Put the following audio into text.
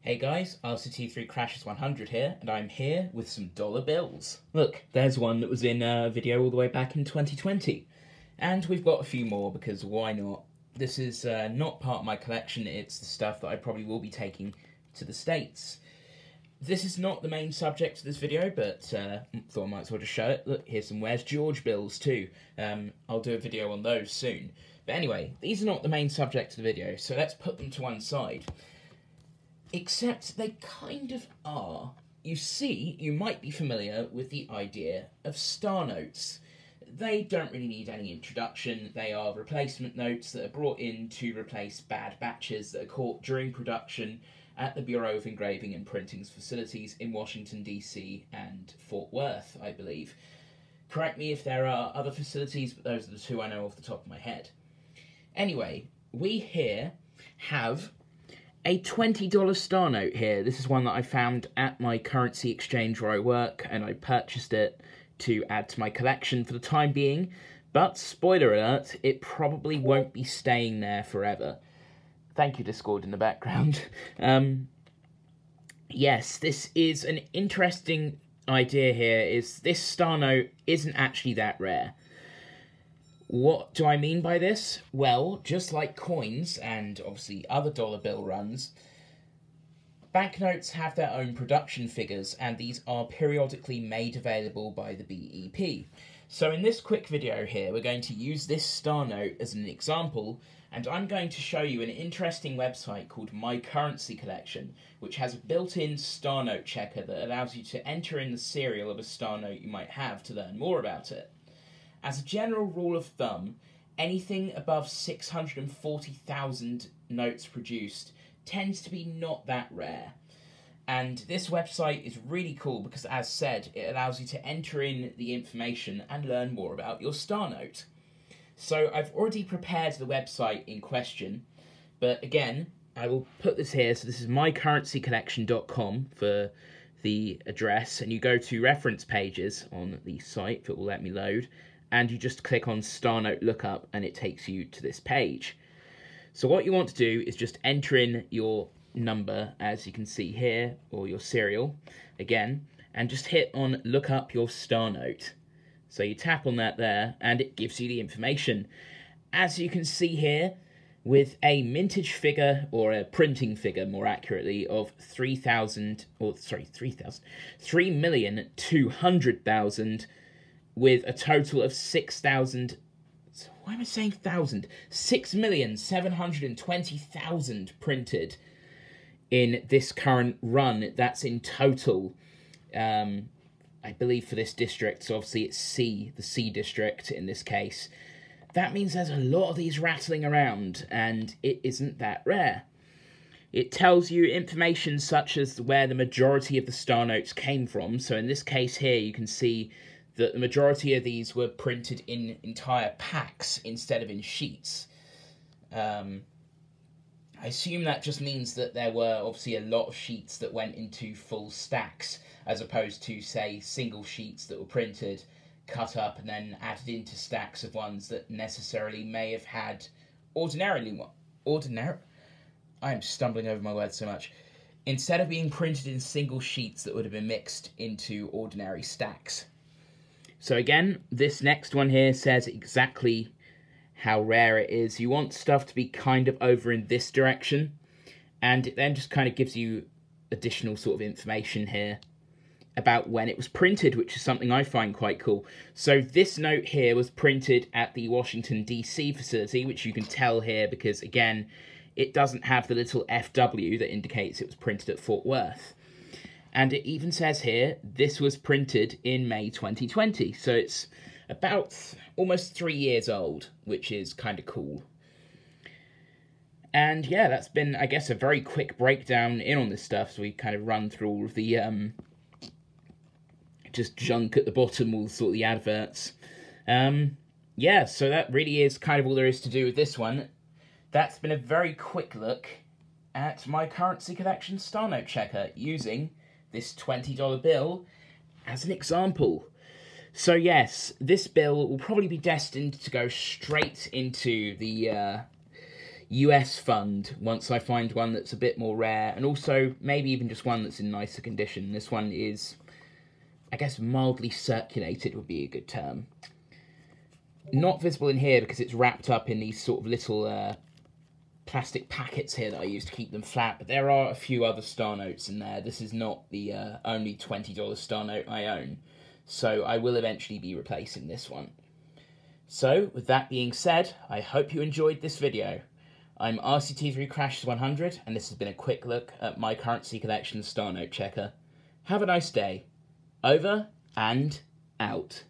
Hey guys, RCT3 Crashes 100 here, and I'm here with some dollar bills. Look, there's one that was in a video all the way back in 2020. And we've got a few more, because why not? This is not part of my collection, it's the stuff that I probably will be taking to the States. This is not the main subject of this video, but thought I might as well just show it. Look, here's some Where's George bills too. I'll do a video on those soon. But anyway, these are not the main subject of the video, so let's put them to one side. Except they kind of are. You see, you might be familiar with the idea of star notes. They don't really need any introduction. They are replacement notes that are brought in to replace bad batches that are caught during production at the Bureau of Engraving and Printing's facilities in Washington, D.C. and Fort Worth, I believe. Correct me if there are other facilities, but those are the two I know off the top of my head. Anyway, we here have a $20 star note here. This is one that I found at my currency exchange where I work, and I purchased it to add to my collection for the time being. But, spoiler alert, it probably won't be staying there forever. Thank you, Discord, in the background. Yes, this is an interesting idea here, is this star note isn't actually that rare. What do I mean by this? Well, just like coins and obviously other dollar bill runs, banknotes have their own production figures, and these are periodically made available by the BEP. So in this quick video here, we're going to use this star note as an example, and I'm going to show you an interesting website called MyCurrencyCollection, which has a built-in star note checker that allows you to enter in the serial of a star note you might have to learn more about it. As a general rule of thumb, anything above 640,000 notes produced tends to be not that rare. And this website is really cool because, as said, it allows you to enter in the information and learn more about your star note. So I've already prepared the website in question, but again, I will put this here. So this is mycurrencycollection.com for the address, and you go to reference pages on the site, if it will let me load, and you just click on Star Note Lookup, and it takes you to this page. So what you want to do is just enter in your number, as you can see here, or your serial, again, and just hit on Look Up Your Star Note. So you tap on that there, and it gives you the information. As you can see here, with a mintage figure, or a printing figure more accurately, of 3,200,000, with a total of 6,000, why am I saying thousand? 6,720,000 printed in this current run. That's in total, I believe, for this district. So obviously it's C, the C district in this case. That means there's a lot of these rattling around, and it isn't that rare. It tells you information such as where the majority of the star notes came from. So in this case here, you can see that the majority of these were printed in entire packs instead of in sheets. I assume that just means that there were obviously a lot of sheets that went into full stacks, as opposed to, say, single sheets that were printed, cut up, and then added into stacks of ones that necessarily may have had I am stumbling over my words so much. Instead of being printed in single sheets that would have been mixed into ordinary stacks. So again, this next one here says exactly how rare it is. You want stuff to be kind of over in this direction, and it then just kind of gives you additional sort of information here about when it was printed, which is something I find quite cool. So this note here was printed at the Washington, D.C. facility, which you can tell here because, again, it doesn't have the little FW that indicates it was printed at Fort Worth. And it even says here, this was printed in May 2020. So it's about almost 3 years old, which is kind of cool. And yeah, that's been, I guess, a very quick breakdown in on this stuff. So we kind of run through all of the just junk at the bottom, all sort of the adverts. Yeah, so that really is kind of all there is to do with this one. That's been a very quick look at my currency collection star note checker using this $20 bill as an example. So yes, this bill will probably be destined to go straight into the US fund once I find one that's a bit more rare, and also maybe even just one that's in nicer condition. This one is, I guess, mildly circulated would be a good term. Not visible in here because it's wrapped up in these sort of little plastic packets here that I use to keep them flat, but there are a few other star notes in there. This is not the only $20 star note I own, so I will eventually be replacing this one. So, with that being said, I hope you enjoyed this video. I'm RCT3Crashes100, and this has been a quick look at my currency collection star note checker. Have a nice day. Over and out.